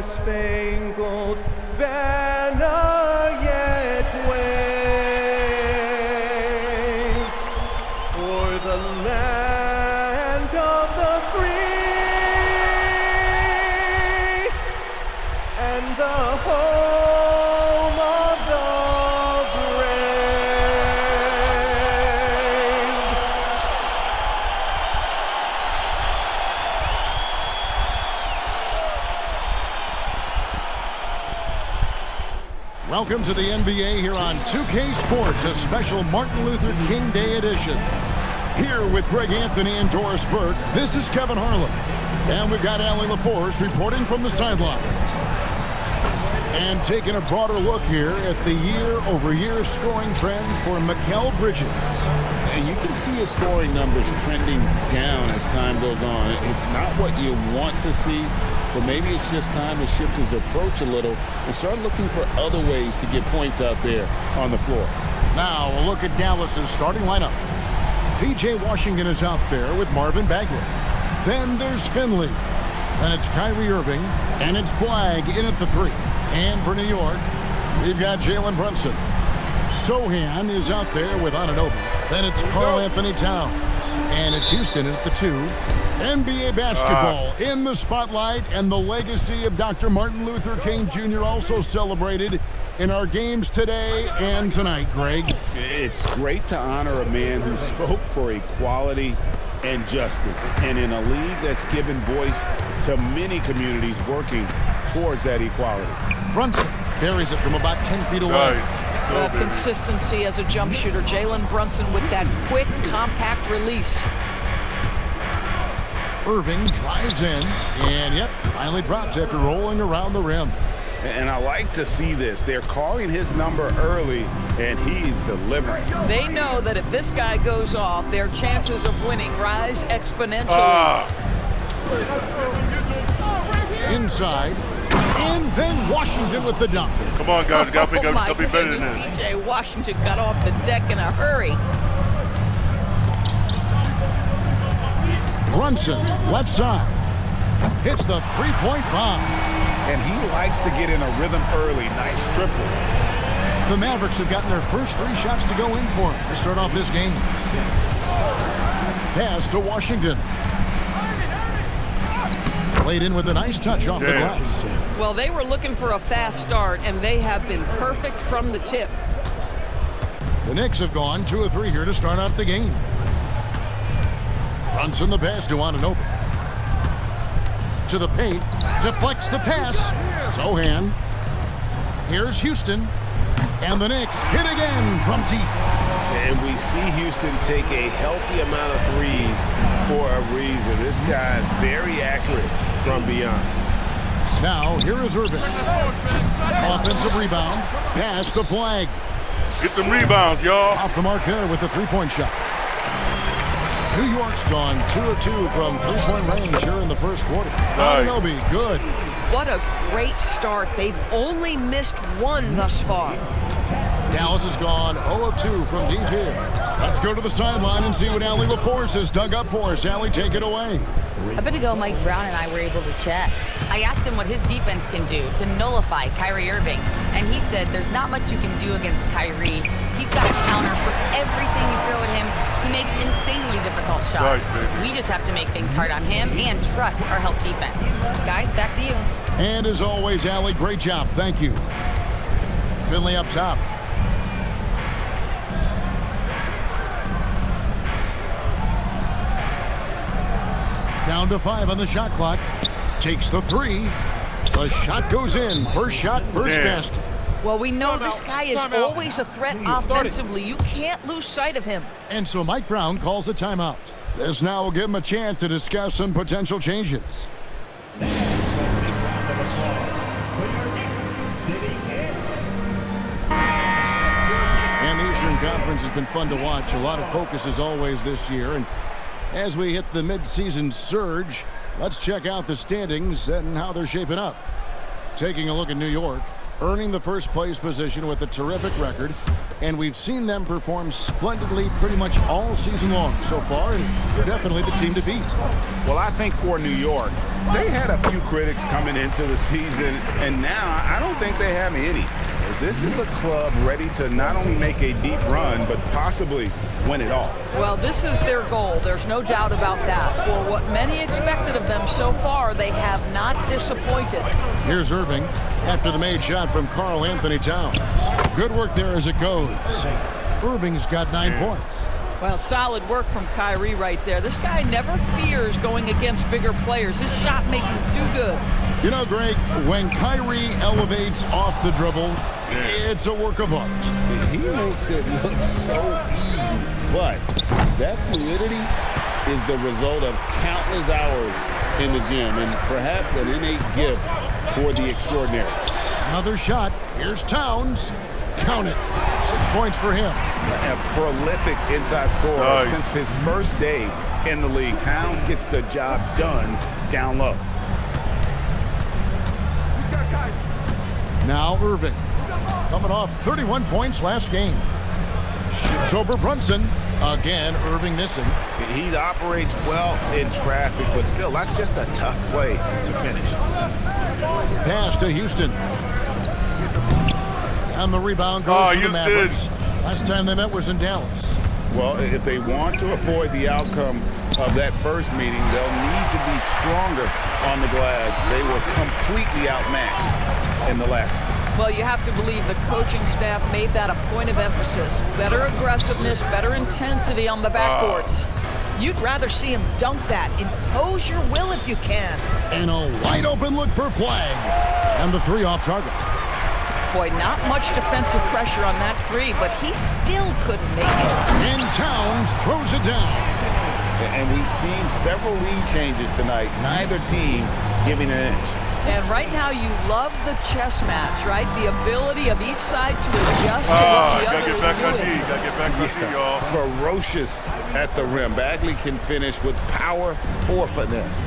Star-Spangled Banner yet wave o'er the land of the free and the home of the Welcome to the NBA here on 2K Sports, a special Martin Luther King Day edition. Here with Greg Anthony and Doris Burke, this is Kevin Harlan. And we've got Allie LaForce reporting from the sideline. And taking a broader look here at the year-over-year scoring trend for Mikal Bridges. And you can see his scoring numbers trending down as time goes on. It's not what you want to see, but maybe it's just time to shift his approach a little and start looking for other ways to get points out there on the floor. Now a look at Dallas's starting lineup. P.J. Washington is out there with Marvin Bagley. Then there's Finley. Then it's Kyrie Irving. And it's Flagg in at the 3. And for New York, we've got Jalen Brunson. Sohan is out there with Anunoby. Then it's Karl Anthony Towns. And it's Houston at the 2. NBA basketball in the spotlight, and the legacy of Dr. Martin Luther King Jr. also celebrated in our games today and tonight, Greg. It's great to honor a man who spoke for equality and justice, and in a league that's given voice to many communities working towards that equality. Brunson buries it from about 10 feet away. Consistency as a jump shooter. Jalen Brunson with that quick, compact release. Irving drives in, and yep, finally drops after rolling around the rim. And I like to see this. They're calling his number early, and he's delivering. They know that if this guy goes off, their chances of winning rise exponentially. Inside, and then Washington with the dunk. Come on, guys, gotta be better than this. P.J. Washington got off the deck in a hurry. Brunson, left side, hits the three-point bomb. And he likes to get in a rhythm early. Nice triple. The Mavericks have gotten their first 3 shots to go in for him to start off this game. Pass to Washington. Played in with a nice touch off the glass. Well, they were looking for a fast start, and they have been perfect from the tip. The Knicks have gone 2 of 3 here to start out the game. Brunson the pass to Anunoby. To the paint, deflects the pass. Sohan. Here's Houston. And the Knicks hit again from deep. And we see Houston take a healthy amount of threes for a reason. This guy very accurate from beyond. Now, here is Irving. Offensive rebound. Pass to Flagg. Get them rebounds, y'all. Off the mark there with the three-point shot. New York's gone 2 of 2 from three-point range here in the first quarter. Nice. Anunoby, good. What a great start. They've only missed 1 thus far. Dallas has gone 0 of 2 from deep here. Let's go to the sideline and see what Allie LaForce has dug up for us. Allie, take it away. A bit ago, Mike Brown and I were able to chat. I asked him what his defense can do to nullify Kyrie Irving, and he said there's not much you can do against Kyrie. He's got a counter for everything you throw at him. He makes insanely difficult shots. Nice, we just have to make things hard on him and trust our help defense. Guys, back to you. And as always, Allie, great job. Thank you. Finley up top. Down to 5 on the shot clock. Takes the 3. The shot goes in. First shot, first basket. Well, we know this guy is always a threat offensively. You can't lose sight of him. And so Mike Brown calls a timeout. This now will give him a chance to discuss some potential changes. And the Eastern Conference has been fun to watch. A lot of focus as always this year. And as we hit the mid-season surge, let's check out the standings and how they're shaping up. Taking a look at New York, earning the first place position with a terrific record. And we've seen them perform splendidly pretty much all season long so far, and they're definitely the team to beat. Well, I think for New York, they had a few critics coming into the season, and now I don't think they have any. This is a club ready to not only make a deep run, but possibly win it all. Well, this is their goal. There's no doubt about that. For what many expected of them so far, they have not disappointed. Here's Irving after the made shot from Karl Anthony Towns. Good work there as it goes. Irving's got 9 points. Well, solid work from Kyrie right there. This guy never fears going against bigger players. His shot making too good. You know, Greg, when Kyrie elevates off the dribble, it's a work of art. He makes it look so easy, but that fluidity is the result of countless hours in the gym and perhaps an innate gift for the extraordinary. Another shot. Here's Towns. Count it. 6 points for him. A prolific inside scorer. Nice. Since his first day in the league. Towns gets the job done down low. Now Irving, coming off 31 points last game. Shoots over Brunson. Again, Irving missing. He operates well in traffic, but still, that's just a tough play to finish. Pass to Houston. And the rebound goes to the Mavericks. Last time they met was in Dallas. Well, if they want to avoid the outcome of that first meeting, they'll need to be stronger on the glass. They were completely outmatched in the last one. Well, you have to believe the coaching staff made that a point of emphasis. Better aggressiveness, better intensity on the backboards. You'd rather see him dunk that. Impose your will if you can. And a wide open look for Flag. And the 3 off target. Boy, not much defensive pressure on that 3, but he still couldn't make it. And Towns throws it down. And we've seen several lead changes tonight. Neither team giving an inch. And right now you love the chess match, right? The ability of each side to adjust to what the Gotta other get is back on D. doing. Gotta get back on D, y'all. Ferocious at the rim. Bagley can finish with power or finesse.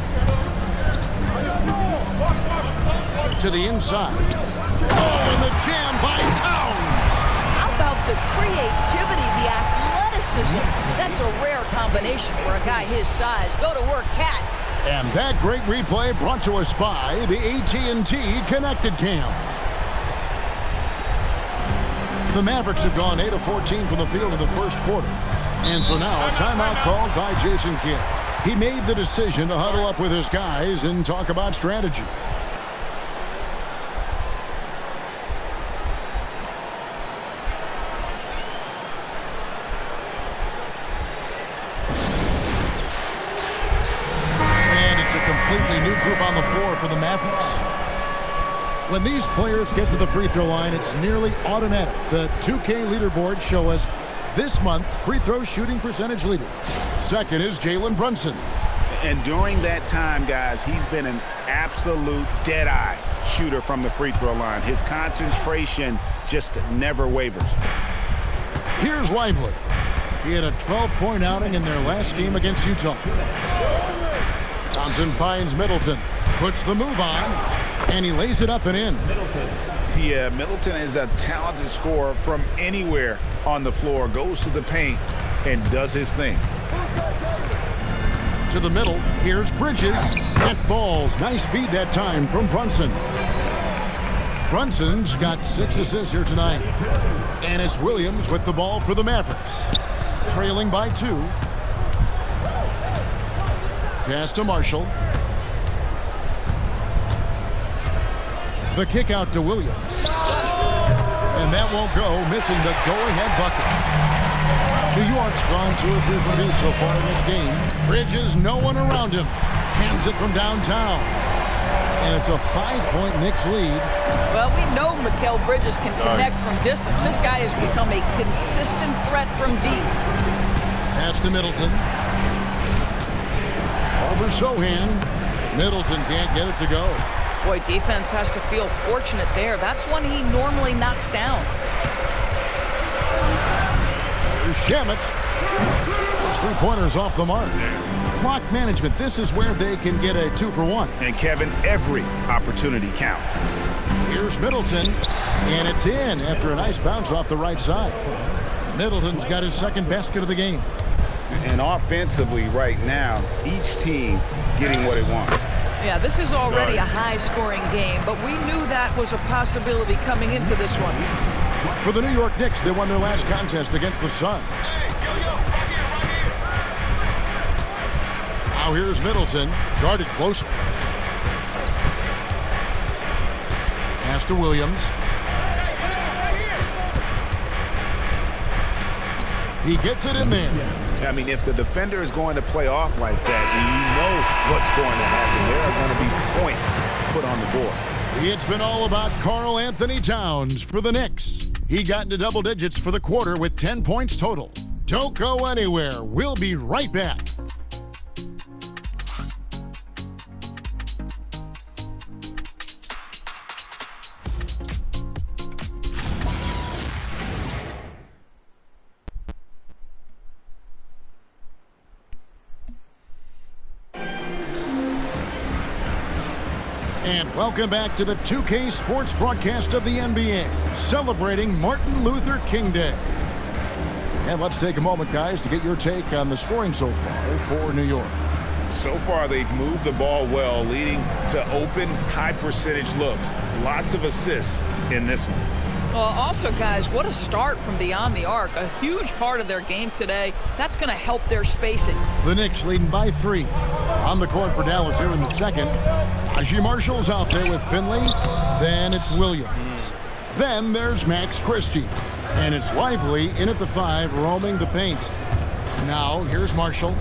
To the inside. Oh, and the jam by Towns. How about the creativity, the athleticism? That's a rare combination for a guy his size. Go to work, Cat. And that great replay brought to us by the AT&T Connected Cam. The Mavericks have gone 8 of 14 from the field in the first quarter. And so now a timeout called by Jason Kidd. He made the decision to huddle up with his guys and talk about strategy. Completely new group on the floor for the Mavericks. When these players get to the free throw line, it's nearly automatic. The 2K leaderboard show us this month's free throw shooting percentage leader. Second is Jalen Brunson. And during that time, guys, he's been an absolute dead-eye shooter from the free throw line. His concentration just never wavers. Here's Lively. He had a 12-point outing in their last game against Utah. Thompson finds Middleton, puts the move on, and he lays it up and in. Yeah, Middleton is a talented scorer from anywhere on the floor, goes to the paint, and does his thing. To the middle, here's Bridges. It falls. Nice feed that time from Brunson. Brunson's got 6 assists here tonight. And it's Williams with the ball for the Mavericks. Trailing by 2. Pass to Marshall. The kick out to Williams. And that won't go, missing the go-ahead bucket. New York's gone 2 or 3 from deep so far in this game. Bridges, no one around him. Cans it from downtown. And it's a 5-point Knicks lead. Well, we know Mikal Bridges can connect from distance. This guy has become a consistent threat from deep. Pass to Middleton. Over Sohan. Middleton can't get it to go. Boy, defense has to feel fortunate there. That's one he normally knocks down. Here's Shamet. Those three-pointers off the mark. Clock management, this is where they can get a 2-for-1. And Kevin, every opportunity counts. Here's Middleton, and it's in after a nice bounce off the right side. Middleton's got his second basket of the game. And offensively right now, each team getting what it wants. Yeah, this is already a high-scoring game, but we knew that was a possibility coming into this one. For the New York Knicks, they won their last contest against the Suns. Now here's Middleton, guarded closely. Pass to Williams. He gets it in there. I mean, if the defender is going to play off like that, then you know what's going to happen. There are going to be points put on the board. It's been all about Karl Anthony Towns for the Knicks. He got into double digits for the quarter with 10 points total. Don't go anywhere. We'll be right back. And welcome back to the 2K Sports broadcast of the NBA, celebrating Martin Luther King Day. And let's take a moment, guys, to get your take on the scoring so far for New York. So far, they've moved the ball well, leading to open, high-percentage looks. Lots of assists in this one. Also, guys, what a start from beyond the arc. A huge part of their game today. That's going to help their spacing. The Knicks leading by 3. On the court for Dallas here in the second. Najee Marshall's out there with Finley. Then it's Williams. Then there's Max Christie. And it's Lively in at the 5, roaming the paint. Now, here's Marshall.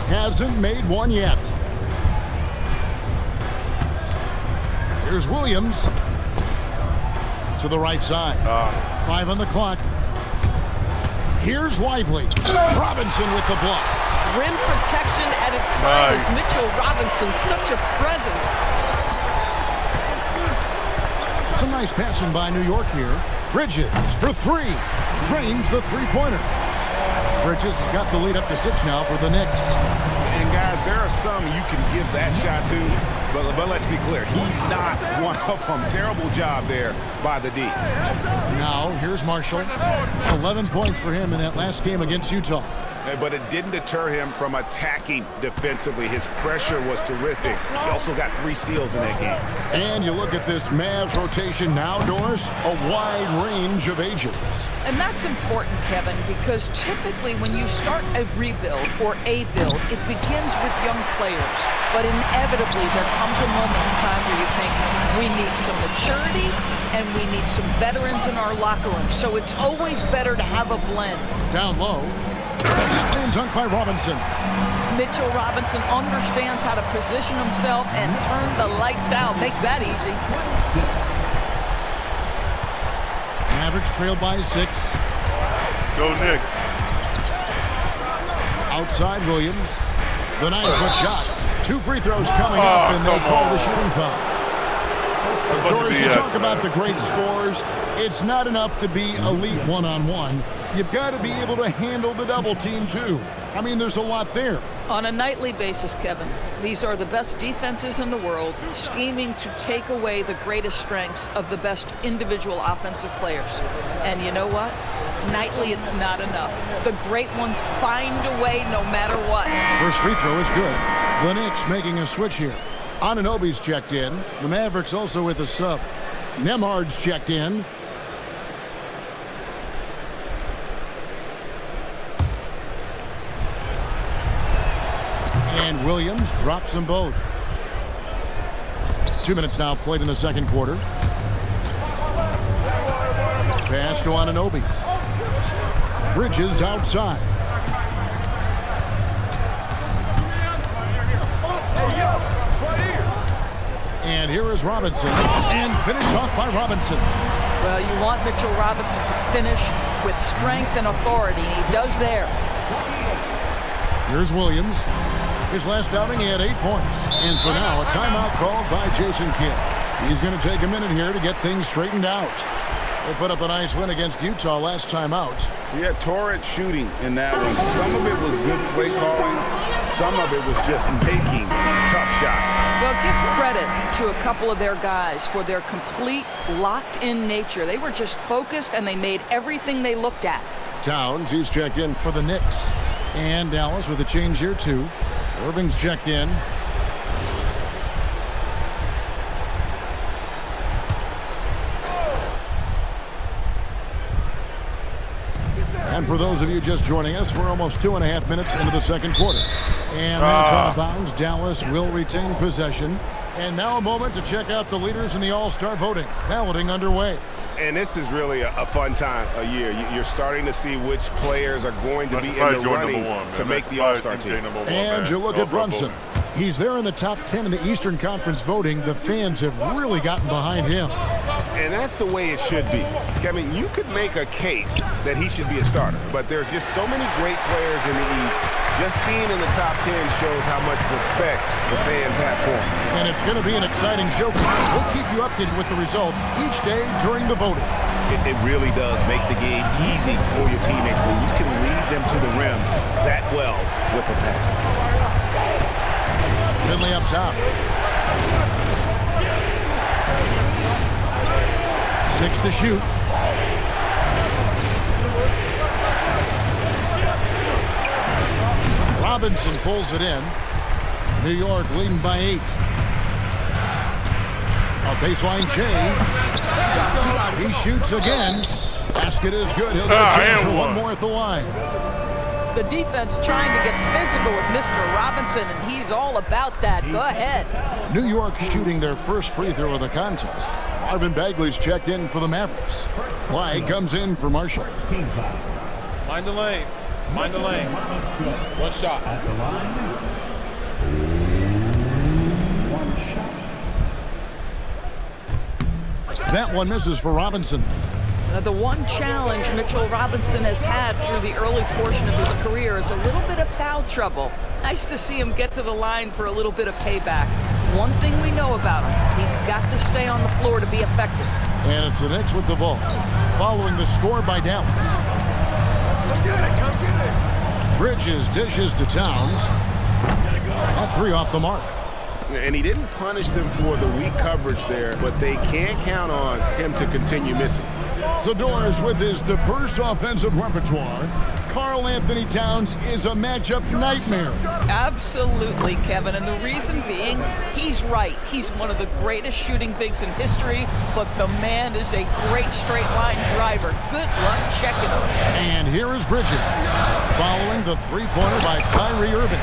Hasn't made one yet. Here's Williams. To the right side. 5 on the clock. Here's Lively. Robinson with the block. Rim protection at its finest. Mitchell Robinson, such a presence. Some nice passing by New York here. Bridges for 3. Drains the three-pointer. Bridges got the lead up to 6 now for the Knicks. And guys, there are some you can give that shot to, but let's be clear, he's not one of them. Terrible job there by the D. Now, here's Marshall. 11 points for him in that last game against Utah. But it didn't deter him from attacking defensively. His pressure was terrific. He also got 3 steals in that game. And you look at this Mavs rotation now, Doris, a wide range of ages. And that's important, Kevin, because typically when you start a rebuild or a build, it begins with young players. But inevitably, there comes a moment in time where you think, we need some maturity and we need some veterans in our locker room. So it's always better to have a blend. Down low. Slam dunk by Robinson. Mitchell Robinson understands how to position himself and turn the lights out. Makes that easy. Mavericks trailed by 6. Go Knicks. Outside Williams. The 9-foot shot. 2 free throws coming up, and they call the shooting foul. Doris, you talk about the great scores. It's not enough to be elite one-on-one. You've got to be able to handle the double team, too. I mean, there's a lot there. On a nightly basis, Kevin, these are the best defenses in the world, scheming to take away the greatest strengths of the best individual offensive players. And you know what? Nightly, it's not enough. The great ones find a way no matter what. First free throw is good. The Knicks making a switch here. Anunoby's checked in. The Mavericks also with a sub. Nembhard's checked in. And Williams drops them both. 2 minutes now played in the second quarter. Pass to Anunoby. Bridges outside. And here is Robinson. And finished off by Robinson. Well, you want Mitchell Robinson to finish with strength and authority. He does there. Here's Williams. His last outing, he had 8 points. And so now a timeout called by Jason Kidd. He's going to take a minute here to get things straightened out. They put up a nice win against Utah last time out. Yeah, torrid shooting in that one. Some of it was good play calling. Some of it was just making tough shots. Well, give credit to a couple of their guys for their complete locked-in nature. They were just focused, and they made everything they looked at. Towns, he's checked in for the Knicks. And Dallas with a change here, too. Irving's checked in. And for those of you just joining us, we're almost 2.5 minutes into the second quarter. And that's out of bounds. Dallas will retain possession. And now a moment to check out the leaders in the All-Star voting. Balloting underway. And this is really a fun time of year. You're starting to see which players are going to be in the running to make the All-Star team. And you look at Brunson. He's there in the top 10 in the Eastern Conference voting. The fans have really gotten behind him. And that's the way it should be. Kevin, you could make a case that he should be a starter, but there's just so many great players in the East. Just being in the top 10 shows how much respect the fans have for him. And it's going to be an exciting show. We'll keep you updated with the results each day during the voting. It really does make the game easy for your teammates when you can lead them to the rim that well with a pass. Finley up top. 6 to shoot. Robinson pulls it in. New York leading by 8. A baseline chain. He shoots again. Basket is good. He'll get a chance for one more at the line. The defense trying to get physical with Mr. Robinson, and he's all about that. Go ahead. New York shooting their first free throw of the contest. Marvin Bagley's checked in for the Mavericks. Flag comes in for Marshall. Mind the lanes. Mind the lanes. One shot. That one misses for Robinson. Now, the one challenge Mitchell Robinson has had through the early portion of his career is a little bit of foul trouble. Nice to see him get to the line for a little bit of payback. One thing we know about him, he's got to stay on the floor to be effective. And it's the Knicks with the ball, following the score by Dallas. Come get it, come get it. Bridges dishes to Towns. That 3 off the mark. And he didn't punish them for the weak coverage there, but they can't count on him to continue missing. Zador's with his diverse offensive repertoire. Karl Anthony Towns is a matchup nightmare. Absolutely, Kevin, and the reason being, he's right. He's one of the greatest shooting bigs in history, but the man is a great straight-line driver. Good luck checking him. And here is Bridges, following the three-pointer by Kyrie Irving.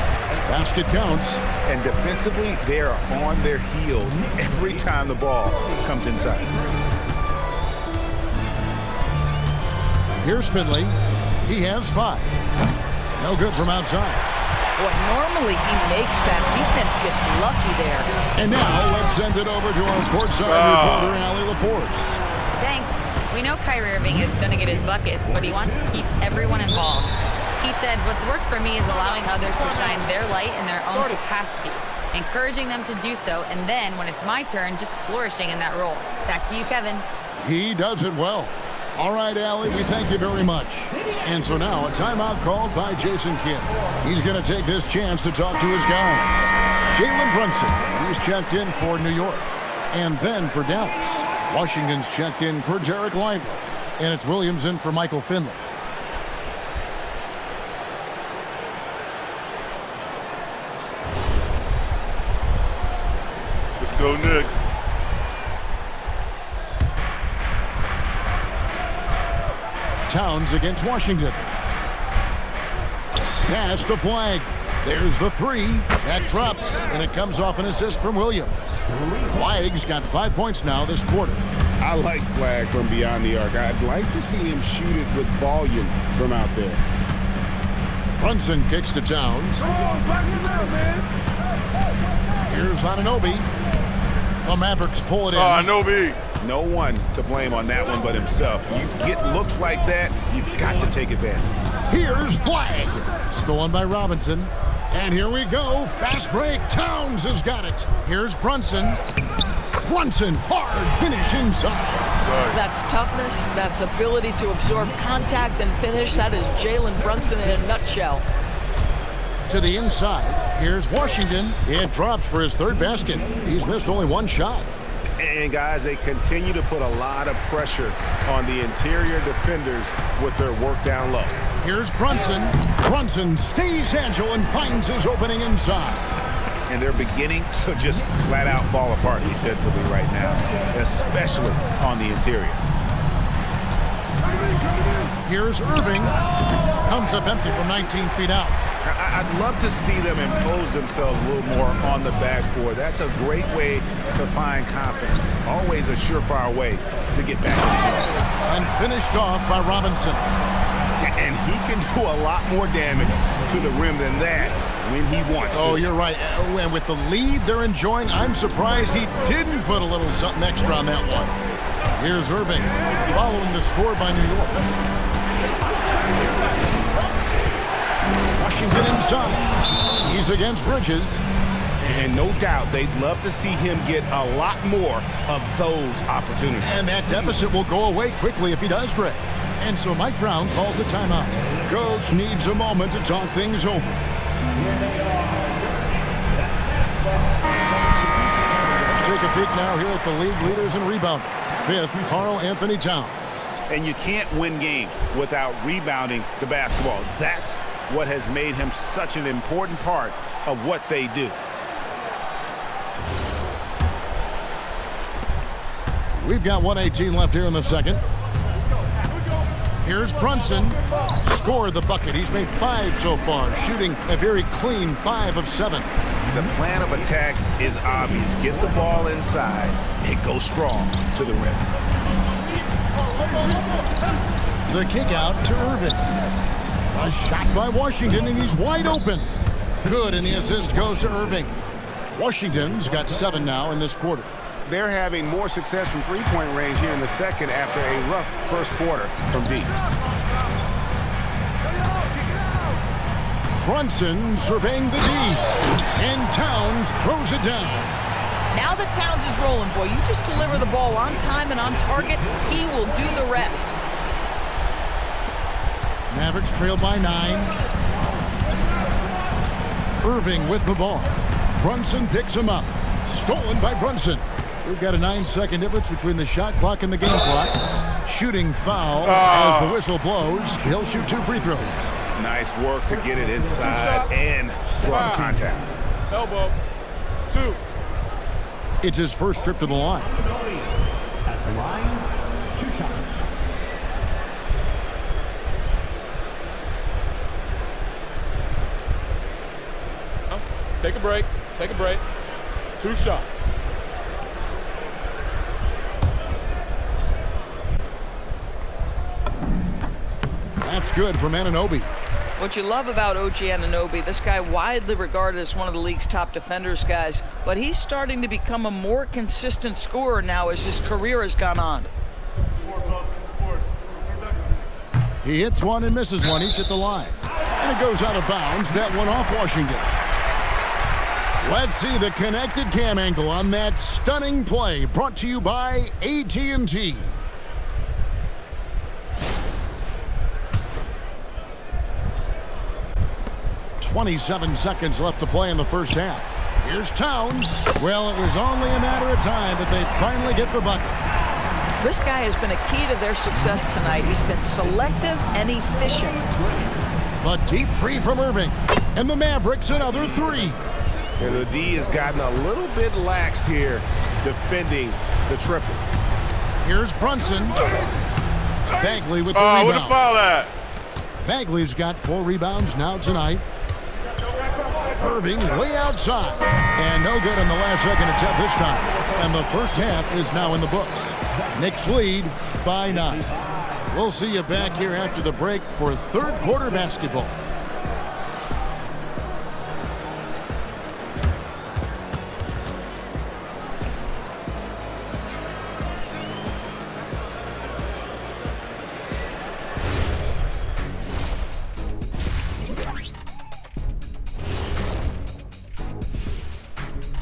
Basket counts. And defensively, they are on their heels every time the ball comes inside. Here's Finley. He has 5. No good from outside. Boy, normally he makes that. Defense gets lucky there. And now let's send it over to our courtside reporter, Allie LaForce. Thanks. We know Kyrie Irving is going to get his buckets, but he wants to keep everyone involved. He said, what's worked for me is allowing others to shine their light in their own capacity, encouraging them to do so, and then when it's my turn, just flourishing in that role. Back to you, Kevin. He does it well. All right, Allie, we thank you very much. And so now a timeout called by Jason Kidd. He's going to take this chance to talk to his guys. Jalen Brunson, he's checked in for New York. And then for Dallas, Washington's checked in for Derek Lively. And it's Williams in for Michael Finley. Let's go Knicks. Towns against Washington. Pass to Flag. There's the 3. That drops, and it comes off an assist from Williams. Flag's got 5 points now this quarter. I like Flag from beyond the arc. I'd like to see him shoot it with volume from out there. Brunson kicks to Towns. Here's Anunoby. The Mavericks pull it in. Anunoby. No one to blame on that one but himself. You get looks like that, you've got to take advantage. Here's Flag. Stolen by Robinson. And here we go. Fast break. Towns has got it. Here's Brunson. Brunson, hard finish inside. That's toughness, that's ability to absorb contact and finish. That is Jalen Brunson in a nutshell. To the inside, here's Washington. It drops for his third basket. He's missed only one shot. And guys, they continue to put a lot of pressure on the interior defenders with their work down low. Here's Brunson. Brunson stays agile and finds his opening inside. And they're beginning to just flat out fall apart defensively right now, especially on the interior. Here's Irving. Comes up empty from 19 feet out. I'd love to see them impose themselves a little more on the backboard. That's a great way to find confidence. Always a surefire way to get back in the game. And finished off by Robinson. And he can do a lot more damage to the rim than that when he wants to. Oh, you're right. And with the lead they're enjoying, I'm surprised he didn't put a little something extra on that one. Here's Irving following the score by New York. Washington inside. He's against Bridges. And no doubt they'd love to see him get a lot more of those opportunities. And that deficit will go away quickly if he does, Greg. And so Mike Brown calls the timeout. Coach needs a moment to talk things over. Let's take a peek now here at the league leaders in rebounding. Fifth, Karl-Anthony Towns. And you can't win games without rebounding the basketball. That's what has made him such an important part of what they do. We've got 1:18 left here in the second. Here's Brunson. Scored the bucket. He's made 5 so far, shooting a very clean 5 of 7. The plan of attack is obvious. Get the ball inside and go strong to the rim. The kick out to Irving. A shot by Washington, and he's wide open. Good, and the assist goes to Irving. Washington's got 7 now in this quarter. They're having more success from three-point range here in the second after a rough first quarter from deep. Brunson surveying the D, and Towns throws it down. Now that Towns is rolling, boy, you just deliver the ball on time and on target, he will do the rest. Mavericks trail by 9. Irving with the ball. Brunson picks him up. Stolen by Brunson. We've got a 9-second difference between the shot clock and the game clock. Shooting foul as the whistle blows. He'll shoot 2 free throws. Nice work to get it inside and draw the contact. Elbow. 2. It's his first trip to the line. At the line, 2 shots. Take a break. Take a break. 2 shots. That's good from Anunoby. What you love about OG Anunoby, this guy widely regarded as one of the league's top defenders, guys, but he's starting to become a more consistent scorer now as his career has gone on. He hits one and misses one, each at the line. And it goes out of bounds. That one off Washington. Let's see the connected cam angle on that stunning play, brought to you by AT&T. "27 seconds left to play in the first half. Here's Towns. Well, it was only a matter of time, but they finally get the bucket. This guy has been a key to their success tonight. He's been selective and efficient. The deep 3 from Irving. And the Mavericks another 3. And the D has gotten a little bit laxed here defending the triple. Here's Brunson. Bagley with the Oh, rebound. what a foul at? Bagley's got 4 rebounds now tonight. Irving way outside. And no good on the last second attempt this time. And the first half is now in the books. Knicks lead by 9. We'll see you back here after the break for third quarter basketball.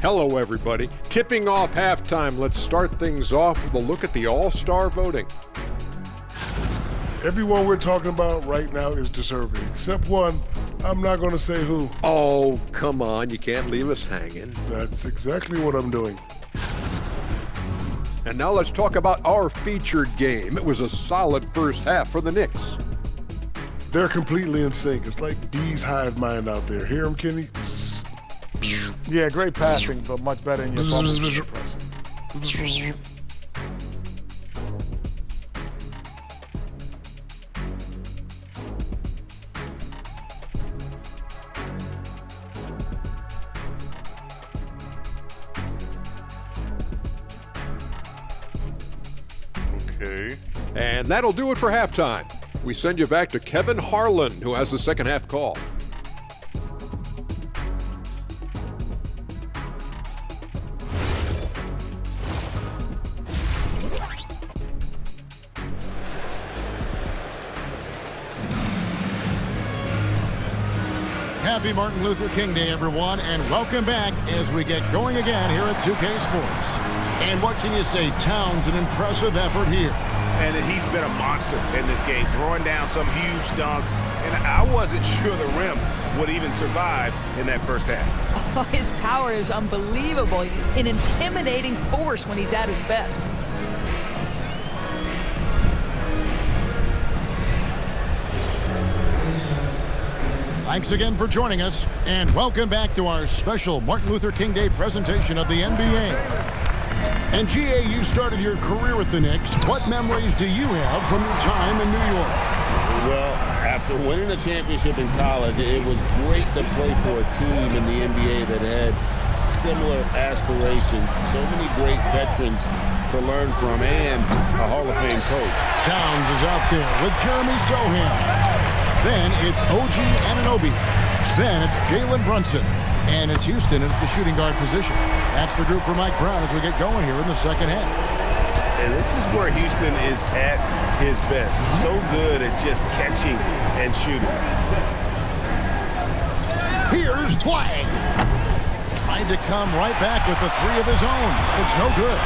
Hello, everybody. Tipping off halftime, let's start things off with a look at the All-Star voting. Everyone we're talking about right now is deserving, except one. I'm not going to say who. Oh, come on. You can't leave us hanging. That's exactly what I'm doing. And now let's talk about our featured game. It was a solid first half for the Knicks. They're completely in sync. It's like bees hive mind out there. Hear them, Kenny? Yeah, great passing, but much better in your bubble pressing. Okay. And that'll do it for halftime. We send you back to Kevin Harlan, who has the second half call. Happy Martin Luther King Day, everyone, and welcome back as we get going again here at 2K Sports. And what can you say? Towns, an impressive effort here. And he's been a monster in this game, throwing down some huge dunks. And I wasn't sure the rim would even survive in that first half. Oh, his power is unbelievable. An intimidating force when he's at his best. Thanks again for joining us, and welcome back to our special Martin Luther King Day presentation of the NBA. And GA, you started your career with the Knicks. What memories do you have from your time in New York? Well, after winning a championship in college, it was great to play for a team in the NBA that had similar aspirations. So many great veterans to learn from, and a Hall of Fame coach. Towns is out there with Jeremy Sohan. Then it's OG Anunoby. Then it's Jalen Brunson. And it's Houston at the shooting guard position. That's the group for Mike Brown as we get going here in the second half. And this is where Houston is at his best. So good at just catching and shooting. Here's Flag. Tried to come right back with the three of his own. It's no good.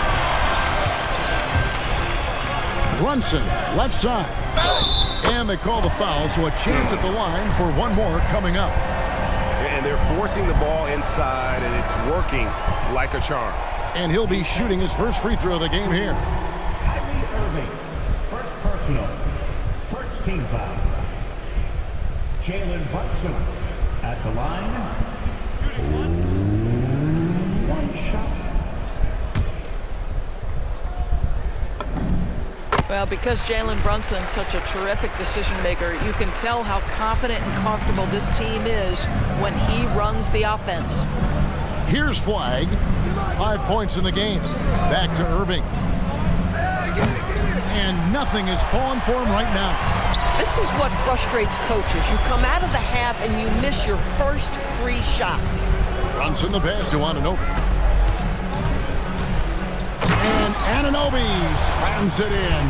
Brunson, left side. And they call the foul, so a chance at the line for one more coming up. And they're forcing the ball inside, and it's working like a charm. And he'll be shooting his first free throw of the game here. Kyrie Irving, first personal, first team foul. Jalen Brunson at the line. One shot. Well, because Jalen Brunson's such a terrific decision maker, you can tell how confident and comfortable this team is when he runs the offense. Here's Flag. 5 points in the game. Back to Irving. And nothing is falling for him right now. This is what frustrates coaches. You come out of the half and you miss your first 3 shots. Brunson the pass to Anunoby. And Anunoby slams it in.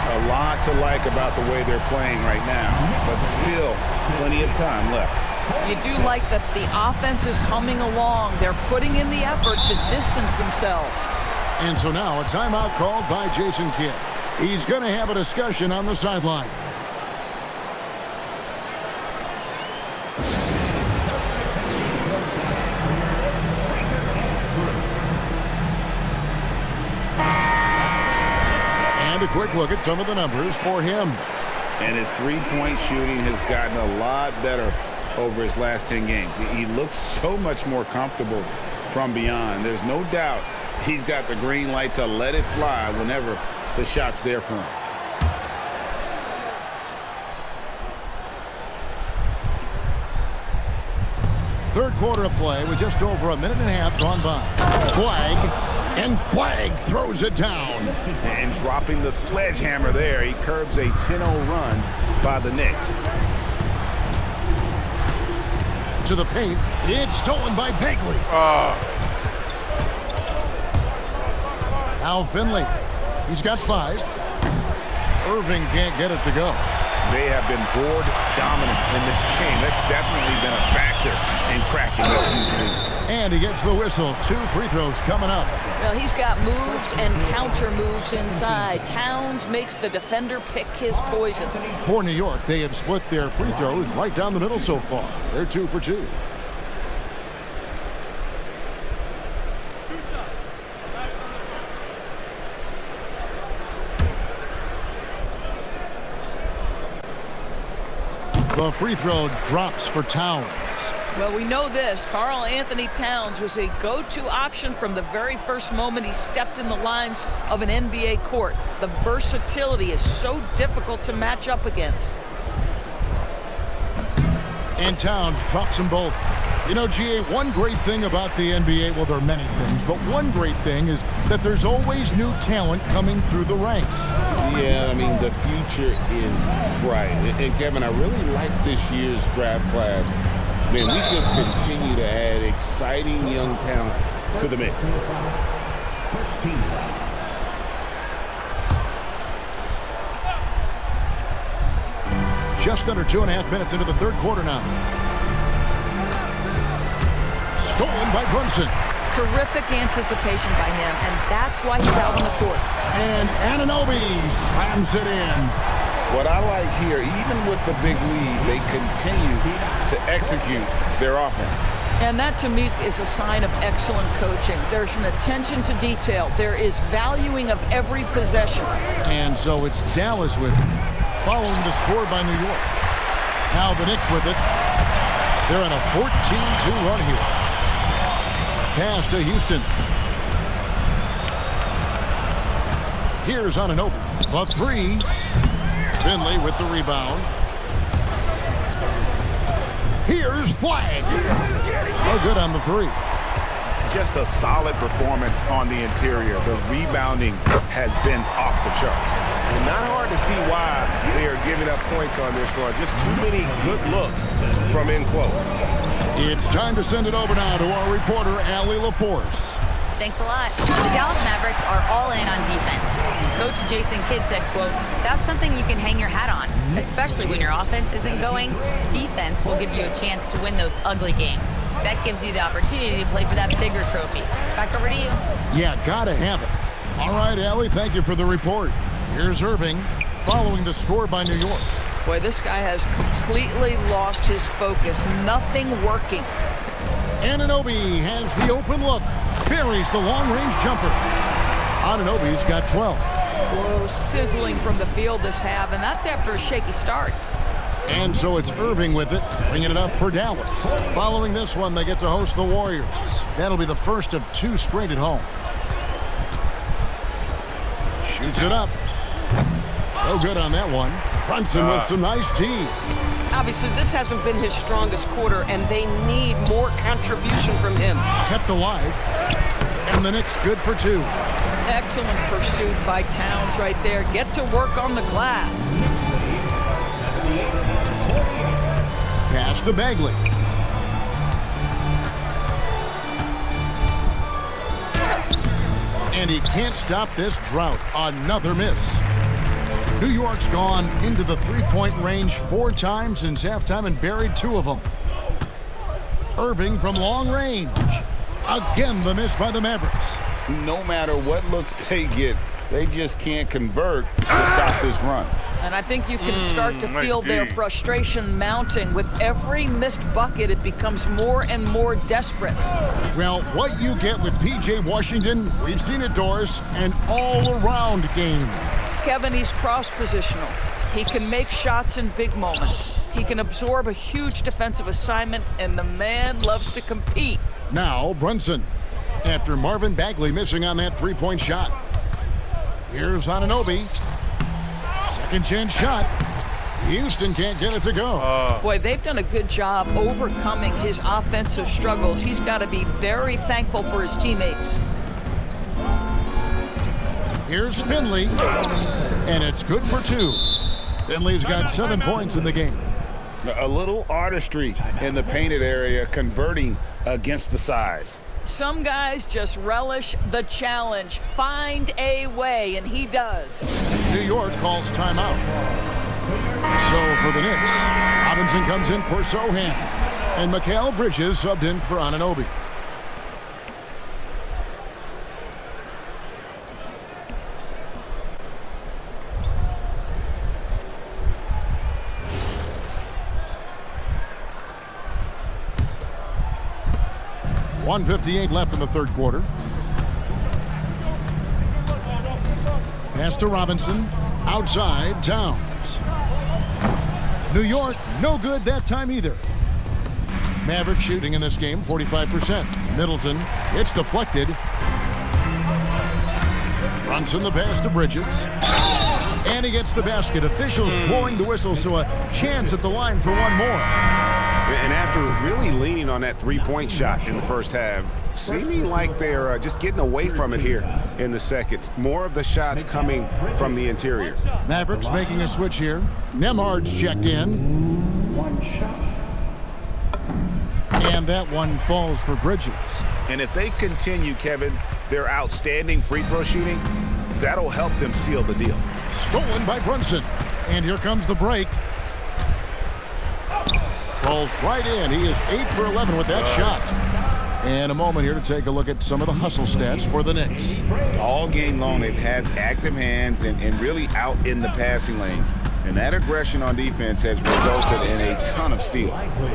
A lot to like about the way they're playing right now, but still plenty of time left. You do like that the offense is humming along. They're putting in the effort to distance themselves. And so now a timeout called by Jason Kidd. He's going to have a discussion on the sideline. And a quick look at some of the numbers for him. And his three-point shooting has gotten a lot better over his last 10 games. He looks so much more comfortable from beyond. There's no doubt he's got the green light to let it fly whenever the shot's there for him. Third quarter of play with just over a minute and a half gone by. Flag. And Flag throws it down. And dropping the sledgehammer there, he curbs a 10-0 run by the Knicks. To the paint, it's stolen by Bagley. Now Finley, he's got 5. Irving can't get it to go. They have been board dominant in this game. That's definitely been a factor in cracking this lead. And he gets the whistle. 2 free throws coming up. Well, he's got moves and counter moves inside. Towns makes the defender pick his poison. For New York, they have split their free throws right down the middle so far. They're 2 for 2. The free throw drops for Towns. Well, we know this. Karl Anthony Towns was a go-to option from the very first moment he stepped in the lines of an NBA court. The versatility is so difficult to match up against. And Towns drops them both. You know, GA, one great thing about the NBA, well, there are many things, but one great thing is that there's always new talent coming through the ranks. Yeah, I mean, the future is bright. And Kevin, I really like this year's draft class. Man, we just continue to add exciting young talent to the mix. First team foul. Just under 2.5 minutes into the third quarter now. Stolen by Brunson. Terrific anticipation by him, and that's why he's out on the court. And Anunoby slams it in. What I like here, even with the big lead, they continue to execute their offense. And that, to me, is a sign of excellent coaching. There's an attention to detail. There is valuing of every possession. And so it's Dallas with it, following the score by New York. Now the Knicks with it. They're on a 14-2 run here. Pass to Houston. Here's Anunoby. The 3. Finley with the rebound. Here's Flag. No good on the 3. Just a solid performance on the interior. The rebounding has been off the charts. And not hard to see why they are giving up points on this run. Just too many good looks from in close. It's time to send it over now to our reporter, Allie LaForce. Thanks a lot. The Dallas Mavericks are all in on defense. Coach Jason Kidd said, quote, "That's something you can hang your hat on, especially when your offense isn't going. Defense will give you a chance to win those ugly games. That gives you the opportunity to play for that bigger trophy." Back over to you. Yeah, gotta have it. All right, Allie, thank you for the report. Here's Irving, following the score by New York. Boy, this guy has completely lost his focus. Nothing working. Anunoby has the open look. Buries the long-range jumper. Anunoby's got 12. Whoa, sizzling from the field this half, and that's after a shaky start. And so it's Irving with it, bringing it up for Dallas. Following this one, they get to host the Warriors. That'll be the first of 2 straight at home. Shoots it up. No good on that one. Brunson with some nice D. Obviously, this hasn't been his strongest quarter, and they need more contribution from him. Kept alive. And the Knicks good for 2. Excellent pursuit by Towns right there. Get to work on the glass. Pass to Bagley. And he can't stop this drought. Another miss. New York's gone into the three-point range 4 times since halftime and buried 2 of them. Irving from long range. Again, the miss by the Mavericks. No matter what looks they get, they just can't convert to stop this run. And I think you can start to feel their frustration mounting. With every missed bucket, it becomes more and more desperate. Well, what you get with P.J. Washington, we've seen it, Doris, an all-around game. Kevin, he's cross-positional. He can make shots in big moments. He can absorb a huge defensive assignment, and the man loves to compete. Now, Brunson, after Marvin Bagley missing on that three-point shot. Here's Anunoby. Second chance shot. Houston can't get it to go. Boy, they've done a good job overcoming his offensive struggles. He's got to be very thankful for his teammates. Here's Finley, and it's good for 2. Finley's got 7 points in the game. A little artistry in the painted area, converting against the size. Some guys just relish the challenge. Find a way, and he does. New York calls timeout. So for the Knicks, Robinson comes in for Sohan, and Mikal Bridges subbed in for Anunoby. 1:58 left in the third quarter. Pass to Robinson. Outside, Towns. New York, no good that time either. Maverick shooting in this game, 45%. Middleton, it's deflected. Brunson the pass to Bridges. And he gets the basket. Officials blowing the whistle, so a chance at the line for one more. And after really leaning on that three-point shot in the first half, seeming like they're just getting away from it here in the second. More of the shots coming from the interior. Mavericks making a switch here. Nembhard's checked in. One shot. And that one falls for Bridges. And if they continue, Kevin, their outstanding free throw shooting, that'll help them seal the deal. Stolen by Brunson. And here comes the break. Falls right in. He is 8 for 11 with that shot. And a moment here to take a look at some of the hustle stats for the Knicks. All game long, they've had active hands and really out in the passing lanes. And that aggression on defense has resulted in a ton of steals.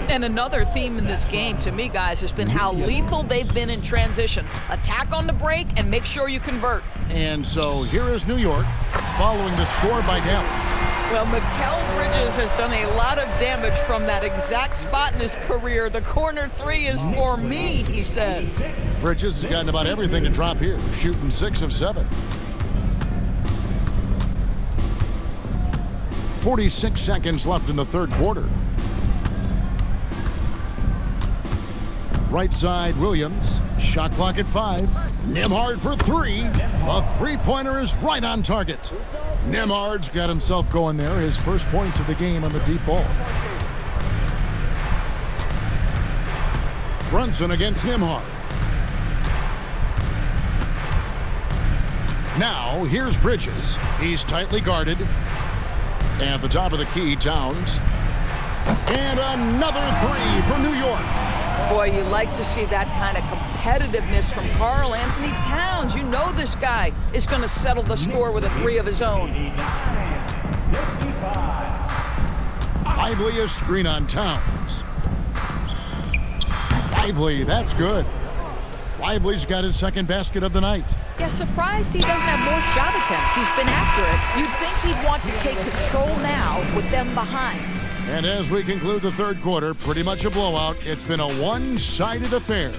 And another theme in this game, to me, guys, has been how lethal they've been in transition. Attack on the break and make sure you convert. And so here is New York following the score by Dallas. Well, Mikal Bridges has done a lot of damage from that exact spot in his career. The corner three is for me, he says. Bridges has gotten about everything to drop here, shooting 6 of 7. 46 seconds left in the third quarter. Right side, Williams. Shot clock at 5. Nembhard for 3. A three-pointer is right on target. Nembhard's got himself going there. His first points of the game on the deep ball. Brunson against Nembhard. Now, here's Bridges. He's tightly guarded. At the top of the key, Towns. And another 3 for New York. Boy, you like to see that kind of competitiveness from Karl Anthony Towns. You know this guy is going to settle the score with a 3 of his own. Lively a screen on Towns. Lively, that's good. Lively's got his second basket of the night. Yeah, surprised he doesn't have more shot attempts. He's been after it. You'd think he'd want to take control now with them behind. And as we conclude the third quarter, pretty much a blowout. It's been a one-sided affair.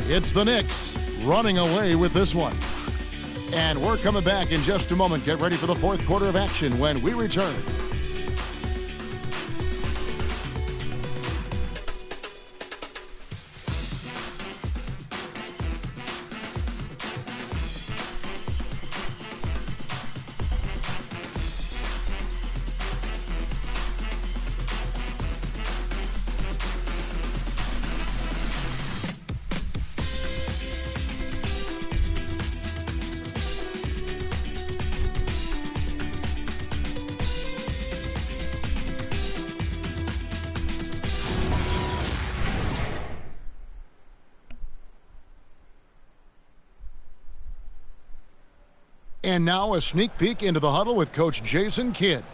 It's the Knicks running away with this one. And we're coming back in just a moment. Get ready for the fourth quarter of action when we return. And now a sneak peek into the huddle with Coach Jason Kidd.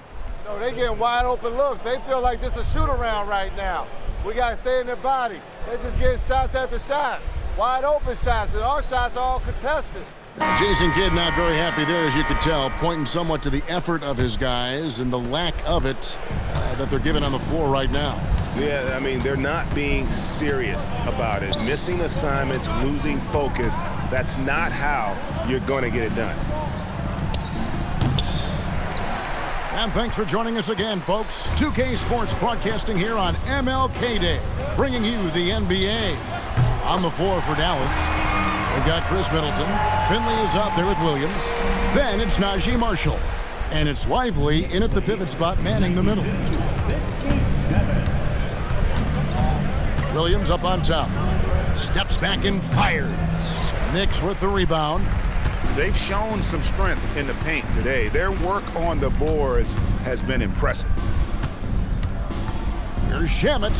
No, they getting wide open looks. They feel like this is a shoot around right now. We got to stay in their body. They just getting shots after shots. Wide open shots, and our shots are all contested. Now, Jason Kidd not very happy there, as you could tell, pointing somewhat to the effort of his guys and the lack of it that they're giving on the floor right now. Yeah, I mean, they're not being serious about it. Missing assignments, losing focus, that's not how you're going to get it done. And thanks for joining us again, folks. 2K Sports broadcasting here on MLK Day, bringing you the NBA. On the floor for Dallas, we've got Chris Middleton. Finley is out there with Williams. Then it's Najee Marshall. And it's Lively in at the pivot spot, manning the middle. Williams up on top. Steps back and fires. Knicks with the rebound. They've shown some strength in the paint today. Their work on the boards has been impressive. Here's Shamet.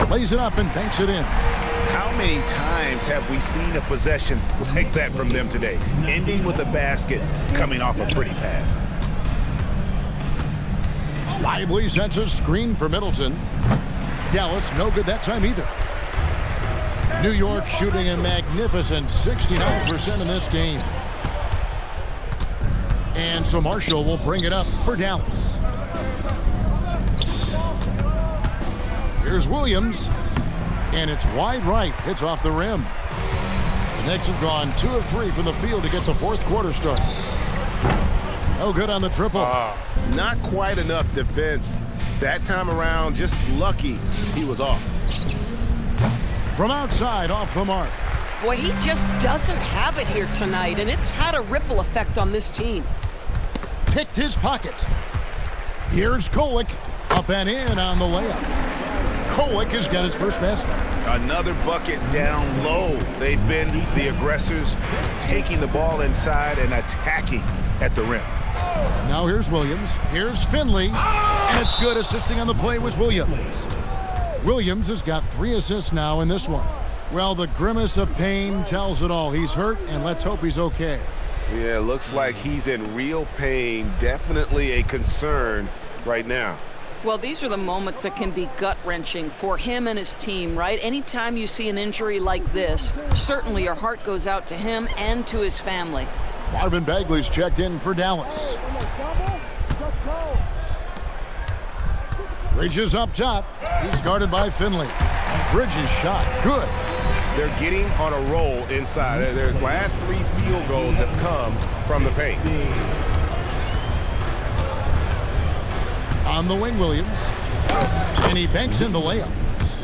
Plays it up and banks it in. How many times have we seen a possession like that from them today? Ending with a basket, coming off a pretty pass. Lively sets a screen for Middleton. Dallas no good that time either. New York shooting a magnificent 69% in this game. And so Marshall will bring it up for Dallas. Here's Williams. And it's wide right. It's off the rim. The Knicks have gone 2 of 3 from the field to get the fourth quarter started. No good on the triple. Not quite enough defense. That time around, just lucky he was off. From outside, off the mark. Boy, he just doesn't have it here tonight, and it's had a ripple effect on this team. Picked his pocket. Here's Kolek. Up and in on the layup. Kolek has got his first basket. Another bucket down low. They've been the aggressors, taking the ball inside and attacking at the rim. Now here's Williams. Here's Finley. And it's good. Assisting on the play was Williams. Williams has got 3 assists now in this one. Well, the grimace of pain tells it all. He's hurt, and let's hope he's okay. Yeah, looks like he's in real pain. Definitely a concern right now. Well, these are the moments that can be gut-wrenching for him and his team, right? Anytime you see an injury like this, certainly your heart goes out to him and to his family. Marvin Bagley's checked in for Dallas. Bridges up top. He's guarded by Finley. Bridges shot. Good. They're getting on a roll inside. Their last 3 field goals have come from the paint. On the wing, Williams. And he banks in the layup.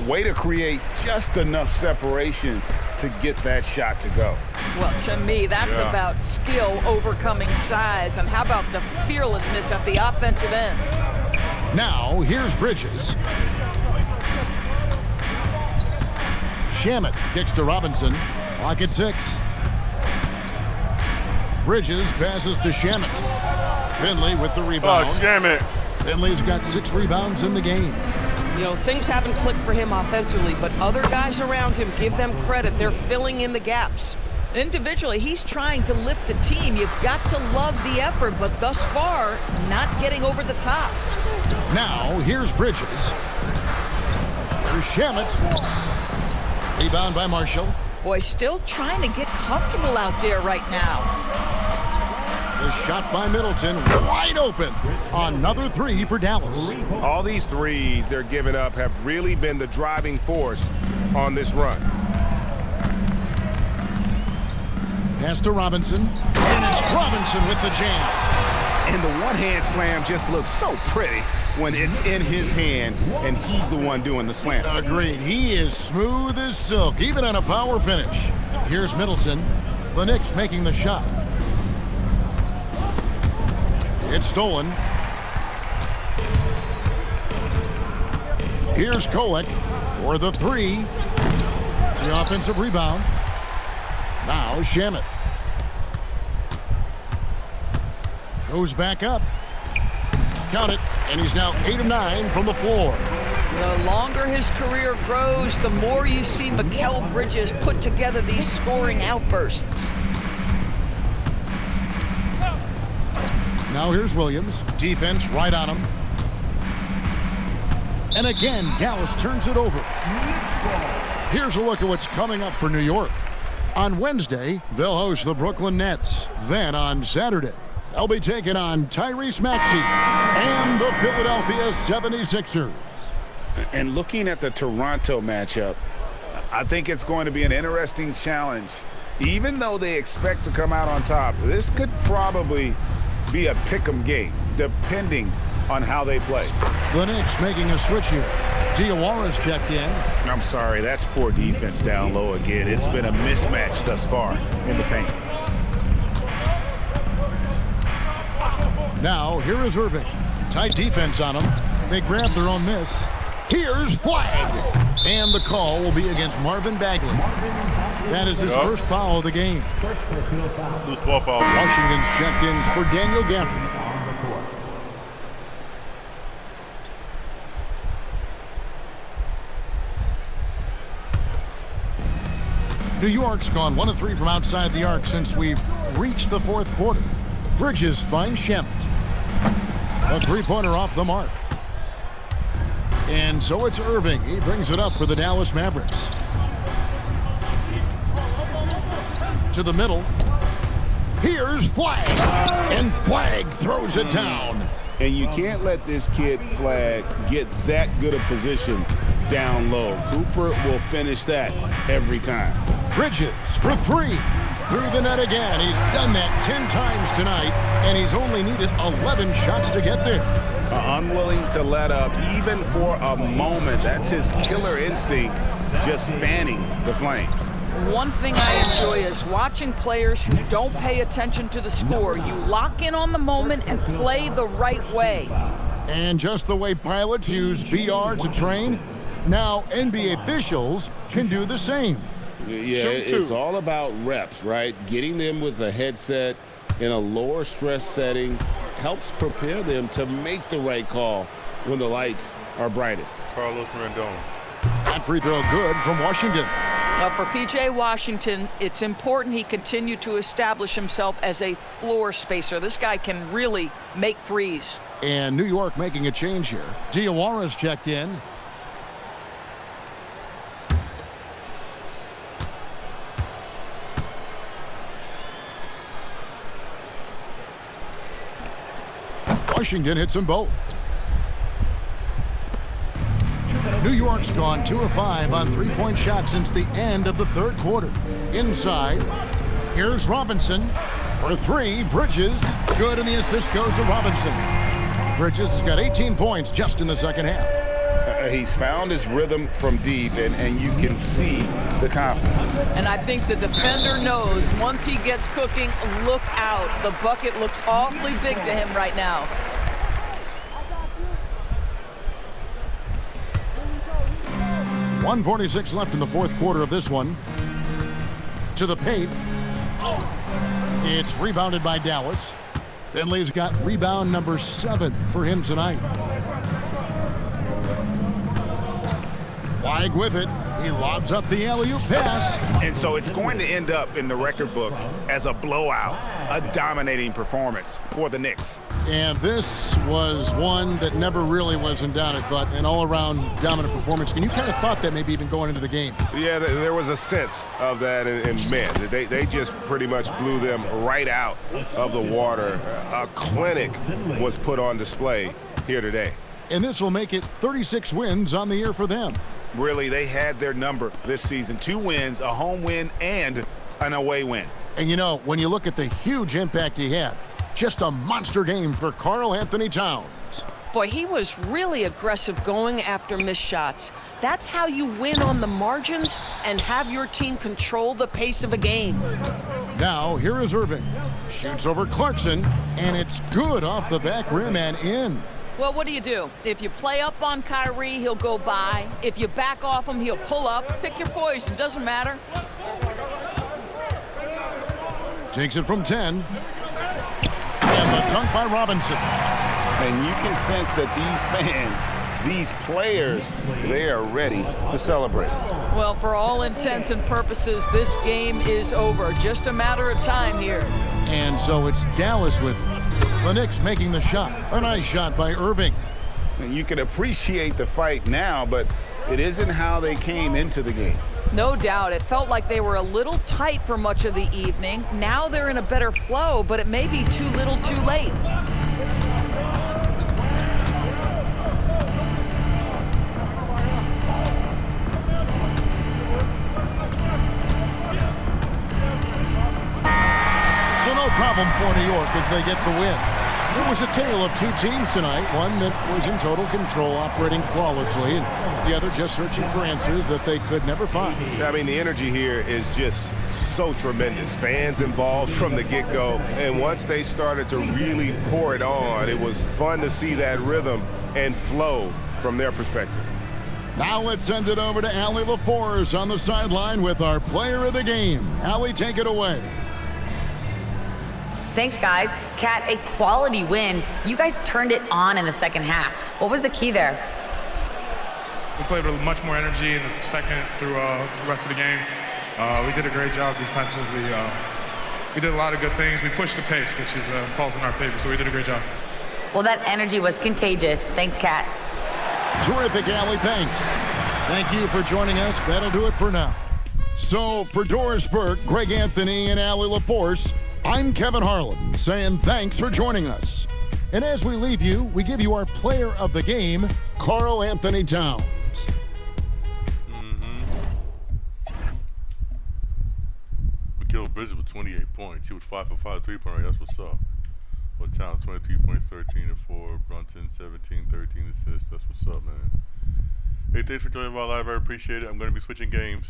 Way to create just enough separation to get that shot to go. Well, to me, that's about skill overcoming size. And how about the fearlessness at the offensive end? Now, here's Bridges. Shamet kicks to Robinson. Clock at 6. Bridges passes to Shamet. Finley with the rebound. Oh, Shamet. Finley's got 6 rebounds in the game. You know, things haven't clicked for him offensively, but other guys around him, give them credit. They're filling in the gaps. Individually, he's trying to lift the team. You've got to love the effort, but thus far, not getting over the top. Now, here's Bridges. Here's Shamet. Rebound by Marshall. Boy, still trying to get comfortable out there right now. The shot by Middleton, wide open. Another 3 for Dallas. All these threes they're giving up have really been the driving force on this run. Pass to Robinson. And it's Robinson with the jam. And the one-hand slam just looks so pretty when it's in his hand and he's the one doing the slam. Agreed. He is smooth as silk, even on a power finish. Here's Middleton. The Knicks making the shot. It's stolen. Here's Kolek for the 3. The offensive rebound. Now Shamet. Goes back up. Count it. And he's now 8 of 9 from the floor. The longer his career grows, the more you see Mikal Bridges put together these scoring outbursts. Now here's Williams. Defense right on him. And again, Dallas turns it over. Here's a look at what's coming up for New York. On Wednesday, they'll host the Brooklyn Nets. Then on Saturday, they'll be taking on Tyrese Maxey and the Philadelphia 76ers. And looking at the Toronto matchup, I think it's going to be an interesting challenge. Even though they expect to come out on top, this could probably be a pick'em game, depending on how they play. The Knicks making a switch here. Diawara's checked in. I'm sorry, that's poor defense down low again. It's been a mismatch thus far in the paint. Now, here is Irving. Tight defense on him. They grab their own miss. Here's flag. And the call will be against Marvin Bagley. That is his first foul of the game. Loose ball foul. Washington's checked in for Daniel Gafford. New York's gone 1 of 3 from outside the arc since we've reached the fourth quarter. Bridges finds Shamet. A 3-pointer off the mark. And so it's Irving. He brings it up for the Dallas Mavericks. to the middle. Here's Flagg. And Flagg throws it down. And you can't let this kid, Flagg, get that good a position down low. Cooper will finish that every time. Bridges for 3. Through the net again. He's done that 10 times tonight, and he's only needed 11 shots to get there. Unwilling to let up even for a moment. That's his killer instinct, just fanning the flames. One thing I enjoy is watching players who don't pay attention to the score. You lock in on the moment and play the right way. And just the way pilots use VR to train, now NBA officials can do the same. Yeah, it's all about reps, right? Getting them with a headset in a lower stress setting helps prepare them to make the right call when the lights are brightest. Carlos Rendon. That free throw good from Washington. Now for P.J. Washington, it's important he continue to establish himself as a floor spacer. This guy can really make threes. And New York making a change here. Diawara's checked in. Washington hits them both. New York's gone 2 of 5 on three-point shots since the end of the third quarter. Inside, here's Robinson for 3. Bridges, good, and the assist goes to Robinson. Bridges has got 18 points just in the second half. He's found his rhythm from deep, and you can see the confidence. And I think the defender knows once he gets cooking, look out. The bucket looks awfully big to him right now. .146 left in the fourth quarter of this one. To the paint. It's rebounded by Dallas. Finley's got rebound number 7 for him tonight. Flagg with it. He lobs up the alley-oop pass. And so it's going to end up in the record books as a blowout, a dominating performance for the Knicks. And this was one that never really was in doubt, I thought, an all-around dominant performance. And you kind of thought that maybe even going into the game. Yeah, there was a sense of that, and man, they just pretty much blew them right out of the water. A clinic was put on display here today. And this will make it 36 wins on the year for them. Really, they had their number this season. 2 wins, a home win, and an away win. And you know, when you look at the huge impact he had, just a monster game for Karl Anthony Towns. Boy, he was really aggressive going after missed shots. That's how you win on the margins and have your team control the pace of a game. Now, here is Irving. Shoots over Clarkson, and it's good off the back rim and in. Well, what do? If you play up on Kyrie, he'll go by. If you back off him, he'll pull up. Pick your poison, doesn't matter. Takes it from 10. And the dunk by Robinson. And you can sense that these fans, these players, they are ready to celebrate. Well, for all intents and purposes, this game is over. Just a matter of time here. And so it's Dallas with it. The Knicks making the shot. A nice shot by Irving. And you can appreciate the fight now, but it isn't how they came into the game. No doubt. It felt like they were a little tight for much of the evening. Now they're in a better flow, but it may be too little too late. So no problem for New York as they get the win. It was a tale of 2 teams tonight, one that was in total control, operating flawlessly, and the other just searching for answers that they could never find. I mean, the energy here is just so tremendous. Fans involved from the get-go, and once they started to really pour it on, it was fun to see that rhythm and flow from their perspective. Now let's send it over to Allie LaForce on the sideline with our player of the game. Allie, take it away. Thanks, guys. Kat, a quality win. You guys turned it on in the second half. What was the key there? We played with much more energy in the second through the rest of the game. We did a great job defensively. We did a lot of good things. We pushed the pace, which is falls in our favor, so we did a great job. Well, that energy was contagious. Thanks, Kat. Terrific, Allie. Thanks. Thank you for joining us. That'll do it for now. So for Doris Burke, Greg Anthony, and Allie LaForce, I'm Kevin Harlan saying thanks for joining us. And as we leave you, we give you our player of the game, Karl Anthony Towns. We killed Bridges with 28 points. He was 5 for 5 3-point range. That's what's up. But Towns 22 points, 13 and 4. Brunson 17, 13 assists. That's what's up, man. Hey, thanks for joining my live. I appreciate it. I'm going to be switching games.